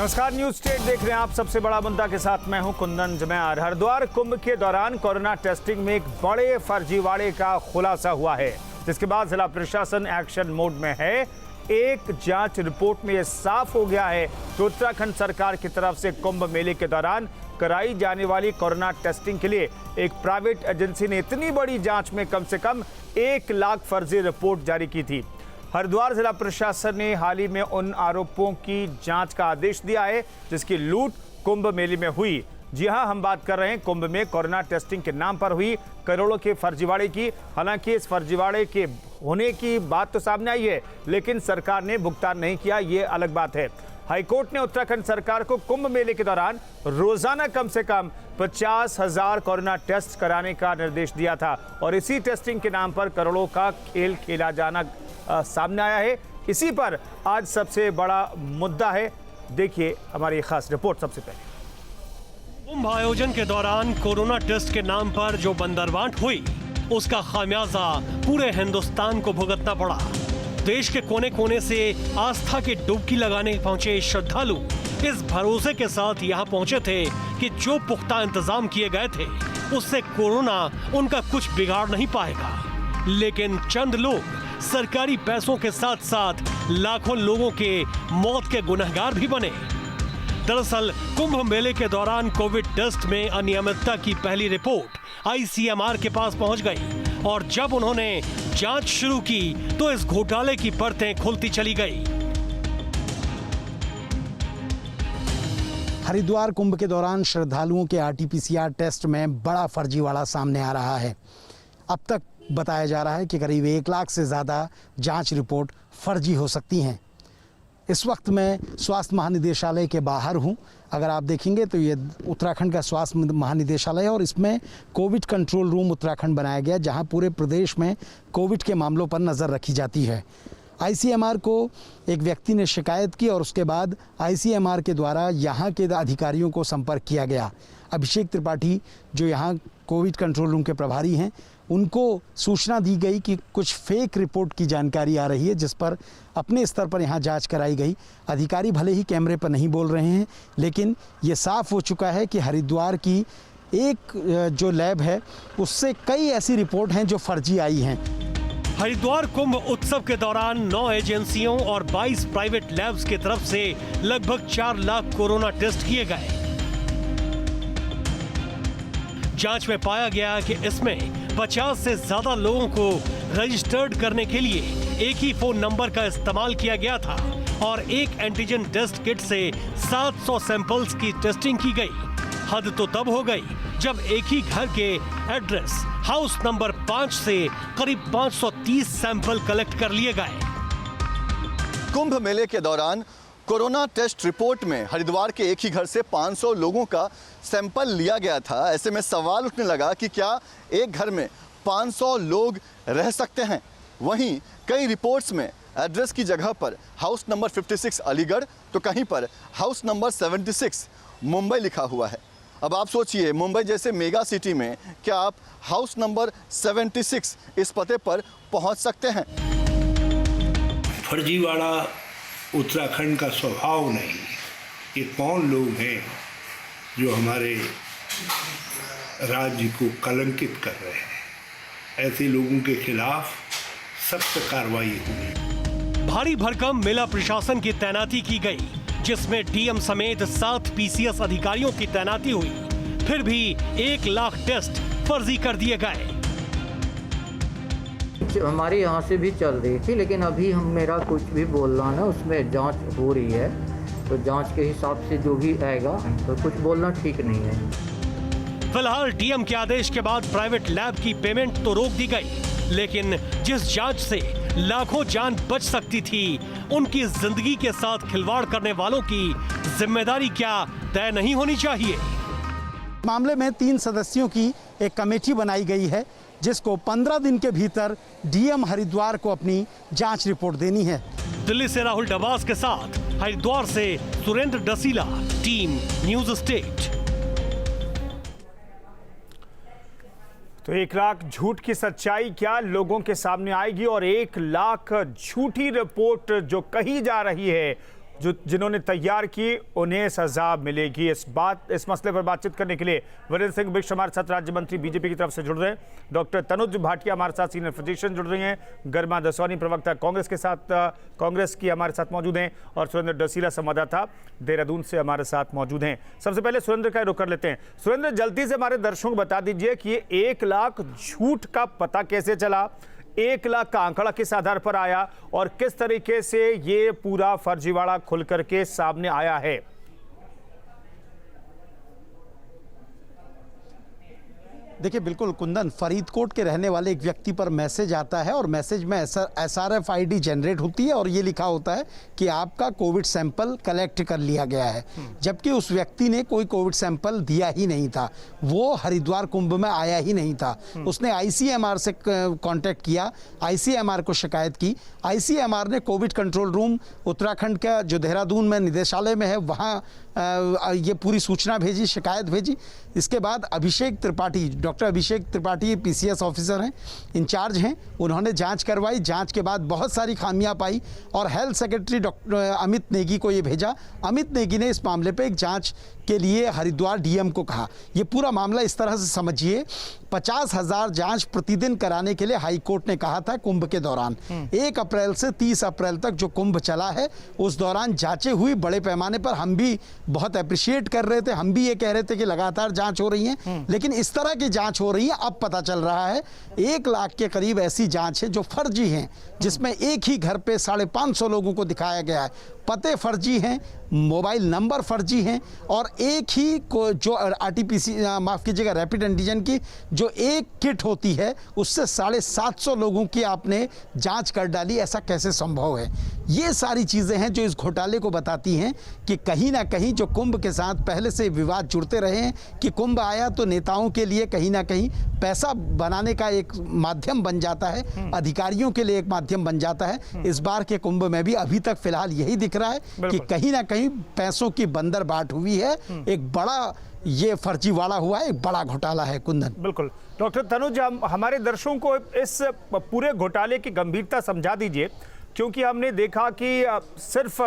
नमस्कार, news state देख रहे हैं आप। सबसे बड़ा मुद्दा के साथ मैं हूं कुंदन जमैर। हरिद्वार कुंभ के दौरान कोरोना टेस्टिंग में एक बड़े फर्जीवाड़े का खुलासा हुआ है, जिसके बाद जिला प्रशासन एक्शन मोड में है। एक जांच रिपोर्ट में यह साफ हो गया है कि उत्तराखंड सरकार की तरफ से कुंभ मेले के दौरान कराई जाने वाली कोरोना टेस्टिंग के लिए एक प्राइवेट एजेंसी ने इतनी बड़ी जांच में कम से कम 1 लाख फर्जी रिपोर्ट जारी की थी। हरिद्वार जिला प्रशासन ने हाल ही में उन आरोपों की जांच का आदेश दिया है जिसकी लूट कुंभ मेले में हुई। जी हां, हम बात कर रहे हैं कुंभ में कोरोना टेस्टिंग के नाम पर हुई करोड़ों के फर्जीवाड़े की। हालांकि इस फर्जीवाड़े के होने की बात तो सामने आई है, लेकिन सरकार ने भुगतान नहीं किया, ये अलग बात है। हाईकोर्ट ने उत्तराखंड सरकार को कुंभ मेले के दौरान रोजाना कम से कम 50,000 कोरोना टेस्ट कराने का निर्देश दिया था और इसी टेस्टिंग के नाम पर करोड़ों का खेल खेला जाना सामने आया है। इसी पर आज सबसे बड़ा मुद्दा है। देखिए हमारी खास रिपोर्ट। सबसे पहले कुंभ आयोजन के दौरान कोरोना टेस्ट के नाम पर जो बंदरबांट हुई, उसका खामियाजा पूरे हिंदुस्तान को भुगतना पड़ा। देश के कोने कोने से आस्था की डुबकी लगाने पहुंचे श्रद्धालु इस भरोसे के साथ यहाँ पहुंचे थे कि जो पुख्ता इंतजाम किए गए थे उससे कोरोना उनका कुछ बिगाड़ नहीं पाएगा। लेकिन चंद लोग सरकारी पैसों के साथ साथ लाखों लोगों के मौत के गुनहगार भी बने। दरअसल कुंभ मेले के दौरान कोविड टेस्ट में अनियमितता की पहली रिपोर्ट ICMR के पास पहुंच गई और जब उन्होंने जांच शुरू की तो इस घोटाले की परतें खुलती चली गई। हरिद्वार कुंभ के दौरान श्रद्धालुओं के RT-PCR टेस्ट में बड़ा फर्जीवाड़ा सामने आ रहा है। अब तक बताया जा रहा है कि करीब 1 लाख से ज़्यादा जांच रिपोर्ट फर्जी हो सकती हैं। इस वक्त मैं स्वास्थ्य महानिदेशालय के बाहर हूं। अगर आप देखेंगे तो ये उत्तराखंड का स्वास्थ्य महानिदेशालय है और इसमें कोविड कंट्रोल रूम उत्तराखंड बनाया गया, जहां पूरे प्रदेश में कोविड के मामलों पर नज़र रखी जाती है। ICMR को एक व्यक्ति ने शिकायत की और उसके बाद ICMR के द्वारा यहाँ के अधिकारियों को संपर्क किया गया। अभिषेक त्रिपाठी जो यहाँ कोविड कंट्रोल रूम के प्रभारी हैं, उनको सूचना दी गई कि कुछ फेक रिपोर्ट की जानकारी आ रही है, जिस पर अपने स्तर पर यहाँ जांच कराई गई। अधिकारी भले ही कैमरे पर नहीं बोल रहे हैं, लेकिन ये साफ हो चुका है कि हरिद्वार की एक जो लैब है उससे कई ऐसी रिपोर्ट हैं जो फर्जी आई हैं। हरिद्वार कुंभ उत्सव के दौरान 9 एजेंसियों और 22 प्राइवेट लैब्स की तरफ से लगभग 4 लाख कोरोना टेस्ट किए गए। जांच में पाया गया कि इसमें 50 से ज्यादा लोगों को रजिस्टर्ड करने के लिए एक ही फोन नंबर का इस्तेमाल किया गया था और एक एंटीजन टेस्ट किट से 700 सैंपल्स की टेस्टिंग की गई। हद तो तब हो गई जब एक ही घर के एड्रेस हाउस नंबर 5 से करीब 530 सैंपल कलेक्ट कर लिए गए। कुंभ मेले के दौरान कोरोना टेस्ट रिपोर्ट में हरिद्वार के एक ही घर से 500 लोगों का सैंपल लिया गया था। ऐसे में सवाल उठने लगा कि क्या एक घर में 500 लोग रह सकते हैं। वहीं कई रिपोर्ट्स में एड्रेस की जगह पर हाउस नंबर 56 अलीगढ़ तो कहीं पर हाउस नंबर 76 मुंबई लिखा हुआ है। अब आप सोचिए, मुंबई जैसे मेगा सिटी में क्या आप हाउस नंबर 76 इस पते पर पहुंच सकते हैं? फर्जीवाड़ा उत्तराखंड का स्वभाव नहीं। ये कौन लोग हैं जो हमारे राज्य को कलंकित कर रहे हैं? ऐसे लोगों के खिलाफ सख्त कार्रवाई होगी। भारी भरकम मेला प्रशासन की तैनाती की गई, जिसमें DM समेत 7 PCS अधिकारियों की तैनाती हुई। फिर भी 1 लाख टेस्ट फर्जी कर दिए गए। हमारे यहाँ से भी चल रही थी, लेकिन अभी मेरा कुछ भी बोलना ना, उसमें जांच हो रही है, तो जांच के हिसाब से जो भी आएगा, तो कुछ बोलना ठीक नहीं है। फिलहाल DM के आदेश के बाद प्राइवेट लैब की पेमेंट तो रोक दी गई, लेकिन जिस जांच से लाखों जान बच सकती थी, उनकी जिंदगी के साथ खिलवाड़ करने वालों की जिम्मेदारी क्या तय नहीं होनी चाहिए? मामले में 3 सदस्यों की एक कमेटी बनाई गई है, जिसको 15 दिन के भीतर DM हरिद्वार को अपनी जांच रिपोर्ट देनी है। दिल्ली से राहुल डबास के साथ हरिद्वार से सुरेंद्र डसीला, टीम न्यूज स्टेट। तो 1 लाख झूठ की सच्चाई क्या लोगों के सामने आएगी और 1 लाख झूठी रिपोर्ट जो कही जा रही है, जिन्होंने तैयार की उन्हें सजा मिलेगी। इस मसले पर बातचीत करने के लिए वीरेंद्र सिंह बिष्ट हमारे साथ राज्य मंत्री बीजेपी की तरफ से जुड़ रहे हैं, डॉक्टर तनुज भाटिया हमारे साथ सीनियर फिजिशियन जुड़ रही हैं, गरिमा दसवानी प्रवक्ता कांग्रेस की हमारे साथ मौजूद हैं और सुरेंद्र डसीला संवाददाता देहरादून से हमारे साथ मौजूद हैं। सबसे पहले सुरेंद्र का रुख कर लेते हैं। सुरेंद्र, जल्दी से हमारे दर्शकों को बता दीजिए कि ये 1 लाख झूठ का पता कैसे चला, 1 लाख का आंकड़ा किस आधार पर आया और किस तरीके से ये पूरा फर्जीवाड़ा खुल करके सामने आया है? देखिए बिल्कुल कुंदन, फरीदकोट के रहने वाले एक व्यक्ति पर मैसेज आता है और मैसेज में SRFID जनरेट होती है और ये लिखा होता है कि आपका कोविड सैंपल कलेक्ट कर लिया गया है, जबकि उस व्यक्ति ने कोई कोविड सैंपल दिया ही नहीं था, वो हरिद्वार कुंभ में आया ही नहीं था। उसने ICMR से कांटेक्ट किया, ICMR को शिकायत की, ICMR ने कोविड कंट्रोल रूम उत्तराखंड का जो देहरादून में निदेशालय में है वहाँ ये पूरी सूचना भेजी, शिकायत भेजी। इसके बाद अभिषेक त्रिपाठी, डॉक्टर अभिषेक त्रिपाठी PCS ऑफिसर हैं, इंचार्ज हैं, उन्होंने जांच करवाई। जांच के बाद बहुत सारी खामियां पाई और health secretary doctor Amit Negi को ये भेजा। अमित नेगी ने इस मामले पे एक जांच के लिए हरिद्वार DM को कहा। ये पूरा मामला इस तरह से समझिए, 50,000 जांच प्रतिदिन कराने के लिए हाई कोर्ट ने कहा था कुंभ के दौरान। 1 अप्रैल से 30 अप्रैल तक जो कुंभ चला है उस दौरान जांचें हुई बड़े पैमाने पर। हम भी बहुत अप्रिशिएट कर रहे थे, हम भी ये कह रहे थे कि लगातार जांच हो रही है, लेकिन इस तरह की जांच हो रही है। अब पता चल रहा है 1 लाख के करीब ऐसी जांच है जो फर्जी हैं, जिसमें एक ही घर पे 550 लोगों को दिखाया गया है, पते फर्जी हैं, मोबाइल नंबर फर्जी हैं और एक ही को जो RT-PC माफ़ कीजिएगा रैपिड एंटीजन की जो एक किट होती है उससे 750 लोगों की आपने जांच कर डाली। ऐसा कैसे संभव है? ये सारी चीज़ें हैं जो इस घोटाले को बताती हैं कि कहीं ना कहीं जो कुंभ के साथ पहले से विवाद जुड़ते रहे हैं कि कुंभ आया तो नेताओं के लिए कहीं ना कहीं पैसा बनाने का एक माध्यम बन जाता है, अधिकारियों के लिए एक माध्यम बन जाता है। इस बार के कुंभ में भी अभी तक फिलहाल यही दिख रहा है कि कहीं ना कहीं पैसों की बंदर बाट हुई है, एक बड़ा ये फर्जीवाड़ा हुआ है, एक बड़ा घोटाला है कुंदन। बिल्कुल डॉक्टर तनुज, हमारे दर्शकों को इस पूरे घोटाले की गंभीरता समझा दीजिए, क्योंकि हमने देखा कि सिर्फ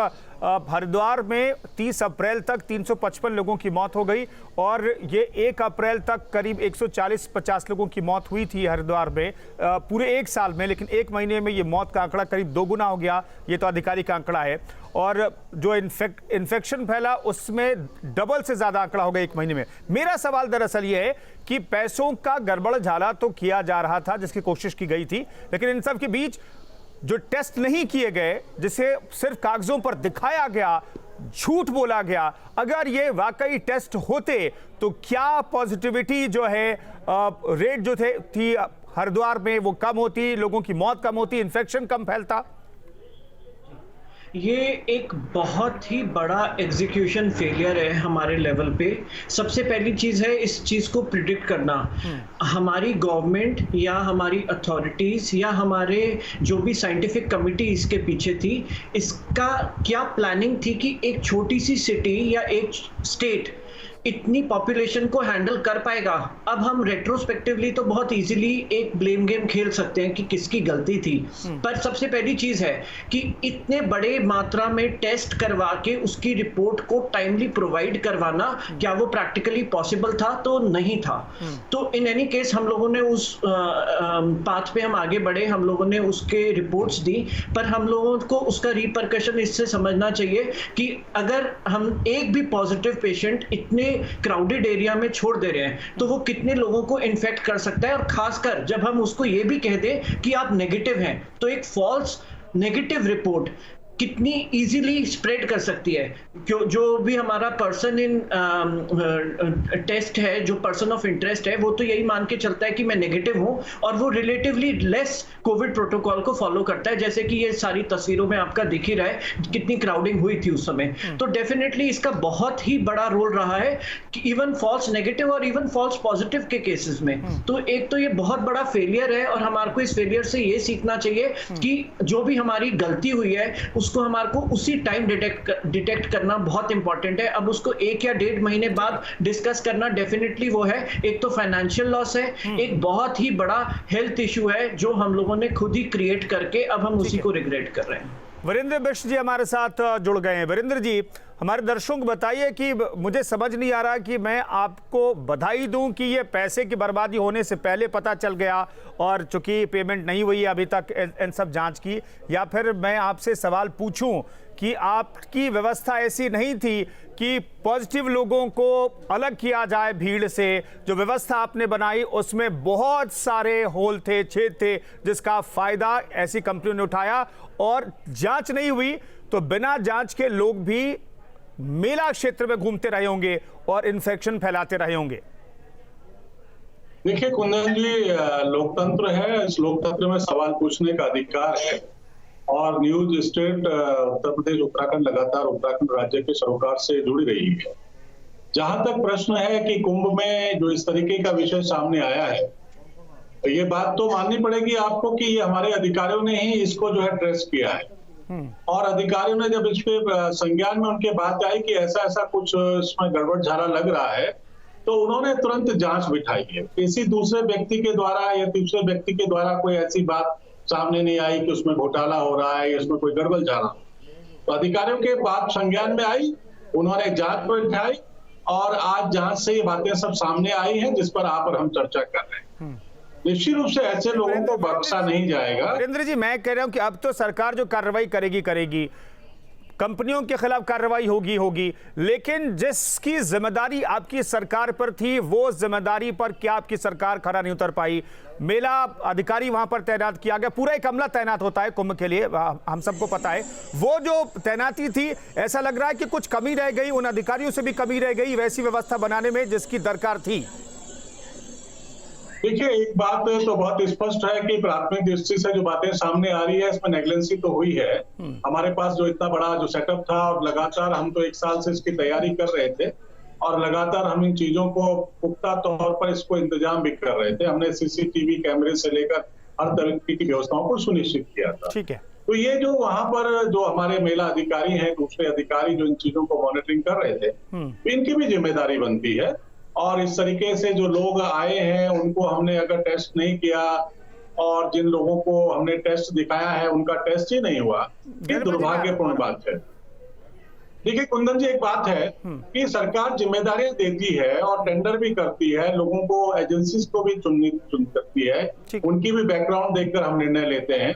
हरिद्वार में 30 अप्रैल तक 355 लोगों की मौत हो गई और ये 1 अप्रैल तक करीब 140-50 लोगों की मौत हुई थी हरिद्वार में पूरे 1 साल में, लेकिन 1 महीने में ये मौत का आंकड़ा करीब 2 गुना हो गया। ये तो आधिकारिक आंकड़ा है और जो इन्फेक्शन फैला उसमें डबल से ज़्यादा आंकड़ा हो गया 1 महीने में। मेरा सवाल दरअसल ये है कि पैसों का गड़बड़ झाला तो किया जा रहा था, जिसकी कोशिश की गई थी, लेकिन इन सब के बीच जो टेस्ट नहीं किए गए, जिसे सिर्फ कागजों पर दिखाया गया, झूठ बोला गया, अगर ये वाकई टेस्ट होते तो क्या पॉजिटिविटी जो है रेट जो थी हरिद्वार में वो कम होती, लोगों की मौत कम होती, इन्फेक्शन कम फैलता? ये एक बहुत ही बड़ा एग्जीक्यूशन फेलियर है हमारे लेवल पे। सबसे पहली चीज़ है इस चीज़ को प्रिडिक्ट करना। हमारी गवर्नमेंट या हमारी अथॉरिटीज़ या हमारे जो भी साइंटिफिक कमिटी इसके पीछे थी, इसका क्या प्लानिंग थी कि एक छोटी सी सिटी या एक स्टेट इतनी पॉपुलेशन को हैंडल कर पाएगा? अब हम रेट्रोस्पेक्टिवली तो बहुत इजीली एक ब्लेम गेम खेल सकते हैं कि किसकी गलती थी, पर सबसे पहली चीज है कि इतने बड़े मात्रा में टेस्ट करवा के उसकी रिपोर्ट को टाइमली प्रोवाइड करवाना, क्या वो प्रैक्टिकली पॉसिबल था? तो नहीं था। तो इन एनी केस हम लोगों ने उस पाथ पे हम आगे बढ़े, हम लोगों ने उसके रिपोर्ट्स दी, पर हम लोगों को उसका रिपरकशन इससे समझना चाहिए कि अगर हम एक भी पॉजिटिव पेशेंट इतने क्राउडेड एरिया में छोड़ दे रहे हैं तो वो कितने लोगों को इन्फेक्ट कर सकता है। और खासकर जब हम उसको ये भी कह दें कि आप नेगेटिव हैं, तो एक फॉल्स नेगेटिव रिपोर्ट कितनी इजीली स्प्रेड कर सकती है। जो भी हमारा पर्सन इन टेस्ट है, जो पर्सन ऑफ इंटरेस्ट है, वो तो यही मान के चलता है कि मैं नेगेटिव हूं और वो रिलेटिवली लेस कोविड प्रोटोकॉल को फॉलो करता है, जैसे कि ये सारी तस्वीरों में आपका दिख ही रहा है कितनी क्राउडिंग हुई थी उस समय। तो डेफिनेटली इसका बहुत ही बड़ा रोल रहा है कि इवन फॉल्स नेगेटिव और इवन फॉल्स पॉजिटिव के केसेस में। तो एक तो ये बहुत बड़ा फेलियर है और हमारे को इस फेलियर से ये सीखना चाहिए कि जो भी हमारी गलती हुई है उसको हमारे को उसी टाइम डिटेक्ट करना बहुत इंपॉर्टेंट है। अब उसको 1 या 1.5 महीने बाद डिस्कस करना डेफिनेटली वो है, एक तो फाइनेंशियल लॉस है, एक बहुत ही बड़ा हेल्थ इशू है जो हम लोगों ने खुद ही क्रिएट करके अब हम उसी को रिग्रेट कर रहे हैं। वीरेंद्र बिष्ट जी हमारे साथ जुड़ गए हैं। वीरेंद्र जी, हमारे दर्शकों को बताइए कि मुझे समझ नहीं आ रहा कि मैं आपको बधाई दूं कि ये पैसे की बर्बादी होने से पहले पता चल गया और चूंकि पेमेंट नहीं हुई अभी तक इन सब जांच की, या फिर मैं आपसे सवाल पूछूं कि आपकी व्यवस्था ऐसी नहीं थी कि पॉजिटिव लोगों को अलग किया जाए भीड़ से। जो व्यवस्था आपने बनाई उसमें बहुत सारे होल थे, छेद थे, जिसका फायदा ऐसी कंपनियों ने उठाया और जांच नहीं हुई तो बिना जांच के लोग भी मेला क्षेत्र में घूमते रहे होंगे और इन्फेक्शन फैलाते रहे होंगे। देखिए कुंदन जी, लोकतंत्र है, इस लोकतंत्र में सवाल पूछने का अधिकार है और न्यूज स्टेट उत्तर प्रदेश उत्तराखंड लगातार उत्तराखंड राज्य के सरोकार से जुड़ी रही है। जहां तक प्रश्न है कि कुंभ में जो इस तरीके का विषय सामने आया है, तो ये बात तो माननी पड़ेगी आपको कि ये हमारे अधिकारियों ने ही इसको जो है ट्रेस किया है और अधिकारियों ने जब इस पे संज्ञान में उनके बात आई कि ऐसा ऐसा कुछ इसमें गड़बड़ झाला लग रहा है, तो उन्होंने तुरंत जांच बिठाई है। किसी दूसरे व्यक्ति के द्वारा या तीसरे व्यक्ति के द्वारा कोई ऐसी बात सामने नहीं आई कि उसमें घोटाला हो रहा है या उसमें कोई गड़बड़ झाला। तो अधिकारियों के बात संज्ञान में आई, उन्होंने जांच बिठाई और आज जांच से ये बातें सब सामने आई हैं जिस पर आप और हम चर्चा कर रहे हैं। निश्चित रूप से ऐसे लोगों को बख्शा नहीं जाएगा। वीरेंद्र जी, मैं कह रहा हूं कि अब तो सरकार जो कार्रवाई करेगी, कंपनियों के खिलाफ कार्रवाई होगी, लेकिन जिसकी जिम्मेदारी आपकी सरकार पर थी वो जिम्मेदारी पर क्या आपकी सरकार खरा नहीं उतर पाई? मेला अधिकारी वहां पर तैनात किया गया, पूरा एक अमला तैनात होता है कुंभ के लिए, हम सबको पता है। वो जो तैनाती थी, ऐसा लग रहा है कि कुछ कमी रह गई, उन अधिकारियों से भी कमी रह गई वैसी व्यवस्था बनाने में जिसकी दरकार थी। देखिए, एक बात तो बहुत स्पष्ट है कि प्राथमिक दृष्टि से जो बातें सामने आ रही है इसमें नेग्लेंसी तो हुई है। हमारे पास जो इतना बड़ा जो सेटअप था और लगातार हम तो 1 साल से इसकी तैयारी कर रहे थे और लगातार हम इन चीजों को पुख्ता तौर पर इसको इंतजाम भी कर रहे थे। हमने सीसीटीवी कैमरे से लेकर हर तरीके की व्यवस्थाओं को सुनिश्चित किया था। ठीक है। तो ये जो वहां पर जो हमारे मेला अधिकारी हैं, दूसरे अधिकारी जो इन चीजों को मॉनिटरिंग कर रहे थे, इनकी भी जिम्मेदारी बनती है। और इस तरीके से जो लोग आए हैं उनको हमने अगर टेस्ट नहीं किया और जिन लोगों को हमने टेस्ट दिखाया है उनका टेस्ट ही नहीं हुआ, ये दुर्भाग्यपूर्ण बात है। देखिए कुंदन जी, एक बात है कि सरकार जिम्मेदारियां देती है और टेंडर भी करती है, लोगों को एजेंसीज को भी चुन करती है, उनकी भी बैकग्राउंड देखकर हम निर्णय लेते हैं।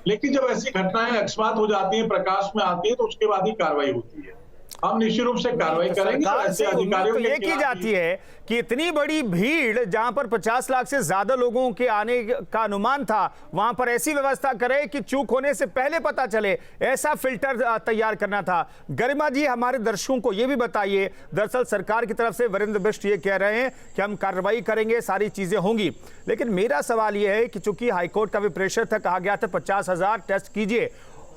लेकिन जब ऐसी घटनाएं अकस्मात हो जाती है, प्रकाश में आती है, तो उसके बाद ही कार्रवाई होती है। हम निश्चित रूप से कार्रवाई करेंगे। ऐसे अधिकारियों तो ये की जाती है कि इतनी बड़ी भीड़ जहां पर 50 लाख से ज्यादा लोगों के आने का अनुमान था, वहां पर ऐसी व्यवस्था करे कि चूक होने से पहले पता चले, ऐसा फिल्टर तैयार करना था। गरिमा जी, हमारे दर्शकों को यह भी बताइए, दरअसल सरकार की तरफ से वीरेंद्र बिष्ट ये कह रहे हैं कि हम कार्रवाई करेंगे, सारी चीजें होंगी, लेकिन मेरा सवाल यह है कि चूंकि हाईकोर्ट का भी प्रेशर था, कहा गया था 50,000 टेस्ट कीजिए,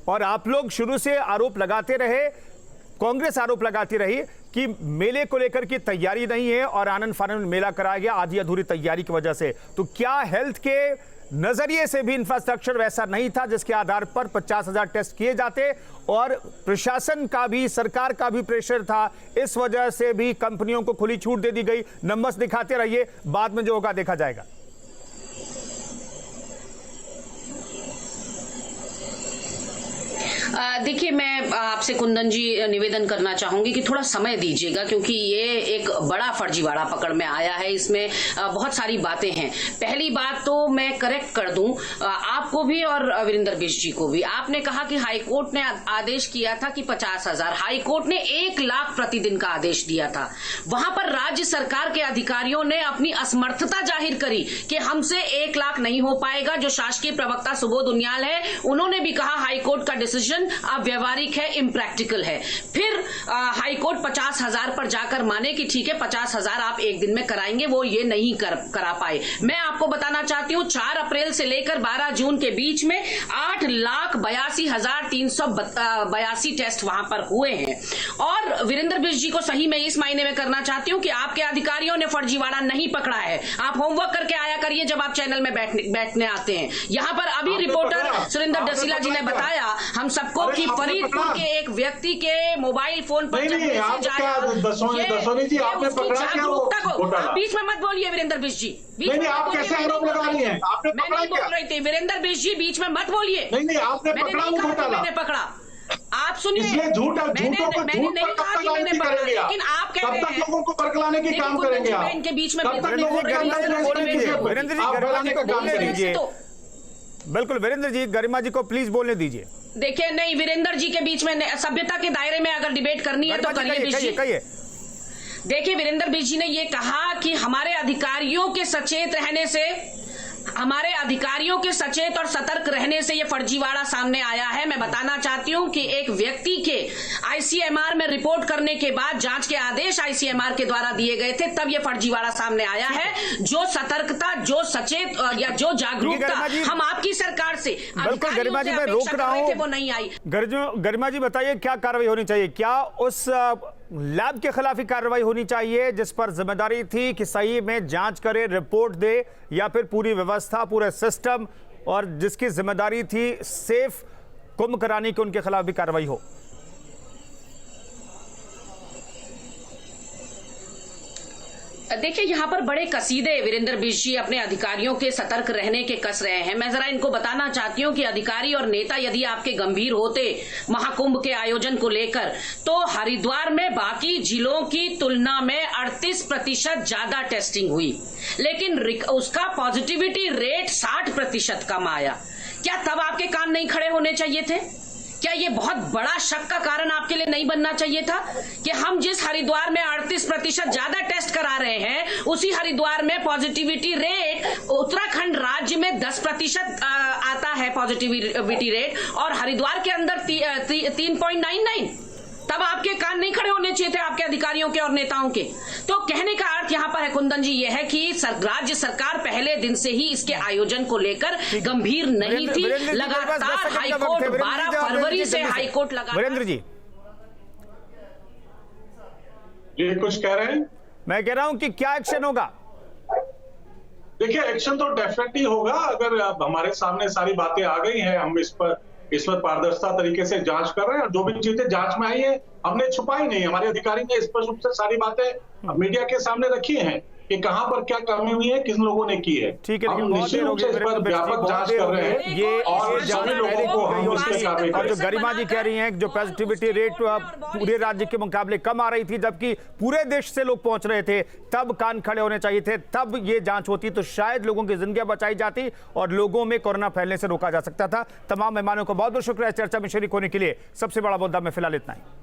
और आप लोग शुरू से आरोप लगाते रहे, कांग्रेस आरोप लगाती रही कि मेले को लेकर की तैयारी नहीं है और आनंद फानंद में मेला कराया गया आधी अधूरी तैयारी की वजह से। तो क्या हेल्थ के नजरिए से भी इंफ्रास्ट्रक्चर वैसा नहीं था जिसके आधार पर 50,000 टेस्ट किए जाते, और प्रशासन का भी, सरकार का भी प्रेशर था, इस वजह से भी कंपनियों को खुली छूट दे दी गई? नंबर्स दिखाते रहिए, बाद में जो होगा देखा जाएगा। देखिए, मैं आपसे कुंदन जी निवेदन करना चाहूंगी कि थोड़ा समय दीजिएगा, क्योंकि ये एक बड़ा फर्जीवाड़ा पकड़ में आया है। इसमें बहुत सारी बातें हैं। पहली बात तो मैं करेक्ट कर दूं आपको भी और वीरेंद्र बिष्ट जी को भी। आपने कहा कि हाईकोर्ट ने आदेश किया था कि 50,000, हाईकोर्ट ने 1 लाख प्रतिदिन का आदेश दिया था। वहां पर राज्य सरकार के अधिकारियों ने अपनी असमर्थता जाहिर करी कि हमसे 1 लाख नहीं हो पाएगा। जो शासकीय प्रवक्ता सुबोध उनियाल है, उन्होंने भी कहा हाईकोर्ट का डिसीजन अव्यवहारिक है, इम्प्रैक्टिकल है। फिर हाईकोर्ट 50,000 पर जाकर माने कि ठीक है 50,000 आप एक दिन में कराएंगे, वो ये नहीं करा पाए। मैं आपको बताना चाहती हूं 4 अप्रैल से लेकर 12 जून के बीच में 8,82,382 टेस्ट वहां पर हुए हैं। और वीरेंद्र बिष्ट जी को सही मैं इस मायने में करना चाहती हूं कि आपके अधिकारियों ने फर्जीवाड़ा नहीं पकड़ा है। आप होमवर्क करके आया करिए जब आप चैनल में बैठने आते हैं। यहां पर अभी रिपोर्टर सुरेंद्र डसीला जी ने बताया हम सबको आपको कि फरीदपुर के एक व्यक्ति के मोबाइल फोन पर जब मैसेज आया, आप बीच में मत बोलिए वीरेंद्र बिष्ट जी, आप कैसे आरोप लगा रही हैं? आपने मैं नहीं बोल रही थी वीरेंद्र बिष्ट जी, बीच में मत बोलिए। नहीं आपने पकड़ा, मैंने पकड़ा, आप सुनिए, झूठों को मैंने नहीं कहा कि मैंने पकड़ा, लेकिन आप कह रहे हैं लोगों को बरकलाने की काम करेंगे आप। इनके बीच में वीरेंद्र जी गरिमा जी को बोलने दीजिए। बिल्कुल वीरेंद्र जी, गरिमा जी को प्लीज बोलने दीजिए। देखिए, नहीं, वीरेंद्र जी के बीच में सभ्यता के दायरे में अगर डिबेट करनी है तो करिए बिष्ट जी। देखिए, वीरेंद्र बिष्ट जी ने ये कहा कि हमारे अधिकारियों के सचेत रहने से, हमारे अधिकारियों के सचेत और सतर्क रहने से ये फर्जीवाड़ा सामने आया है। मैं बताना चाहती हूं कि एक व्यक्ति के आईसीएमआर में रिपोर्ट करने के बाद जांच के आदेश आईसीएमआर के द्वारा दिए गए थे, तब ये फर्जीवाड़ा सामने आया है। जो सतर्कता, जो सचेत या जो जागरूकता हम आपकी सरकार से, बिल्कुल गरिमा जी, मैं रोक रहा हूं, वो नहीं आई। गरिमा जी बताइए क्या कार्रवाई होनी चाहिए? क्या उस लैब के खिलाफ ही कार्रवाई होनी चाहिए जिस पर जिम्मेदारी थी कि सही में जांच करे, रिपोर्ट दे, या फिर पूरी व्यवस्था, पूरे सिस्टम और जिसकी जिम्मेदारी थी सेफ कुंभ कराने की, उनके खिलाफ भी कार्रवाई हो? देखिए, यहाँ पर बड़े कसीदे वीरेंद्र बिष्ट जी अपने अधिकारियों के सतर्क रहने के कस रहे हैं। मैं जरा इनको बताना चाहती हूँ कि अधिकारी और नेता यदि आपके गंभीर होते महाकुंभ के आयोजन को लेकर, तो हरिद्वार में बाकी जिलों की तुलना में 38% ज्यादा टेस्टिंग हुई, लेकिन उसका पॉजिटिविटी रेट 60% कम आया। क्या तब आपके कान नहीं खड़े होने चाहिए थे? क्या ये बहुत बड़ा शक का कारण आपके लिए नहीं बनना चाहिए था कि हम जिस हरिद्वार में 38% ज्यादा टेस्ट करा रहे हैं, उसी हरिद्वार में पॉजिटिविटी रेट उत्तराखंड राज्य में 10% आता है पॉजिटिविटी रेट, और हरिद्वार के अंदर 3.99। तब आपके कान नहीं खड़े होने चाहिए थे आपके अधिकारियों के और नेताओं के। तो कहने का अर्थ यहाँ पर है कुंदन जी यह है कि राज्य सरकार पहले दिन से ही इसके आयोजन को लेकर गंभीर नहीं थी। लगातार हाईकोर्ट 12 फरवरी से हाईकोर्ट लगा। वीरेंद्र जी, ये कुछ कह रहे हैं? मैं कह रहा हूं कि क्या एक्शन होगा? देखिए, एक्शन तो डेफिनेटली होगा। अगर हमारे सामने सारी बातें आ गई हैं, हम इस पर पारदर्शिता तरीके से जांच कर रहे हैं, और जो भी चीजें जांच में आई है हमने छुपाई नहीं। हमारे अधिकारी ने स्पष्ट रूप से सारी बातें मीडिया के सामने रखी हैं कि कहां पर क्या कमी हुई है, किन लोगों ने की है। ठीक है, हम निश्चित रूप से इस पर व्यापक जांच कर रहे हैं। ये और सभी लोगों को हम इस पर कार्रवाई और जो गरिमा जी कह रही हैं जो पॉजिटिविटी रेट पूरे राज्य के मुकाबले कम आ रही थी, जबकि पूरे देश से लोग पहुंच रहे थे, तब कान खड़े होने चाहिए थे, तब ये जांच होती तो शायद लोगों की जिंदगियां बचाई जाती और लोगों में कोरोना फैलने से रोका जा सकता था। तमाम मेहमानों को बहुत बहुत शुक्रिया चर्चा में शरीक होने के लिए। सबसे बड़ा मुद्दा में फिलहाल इतना ही।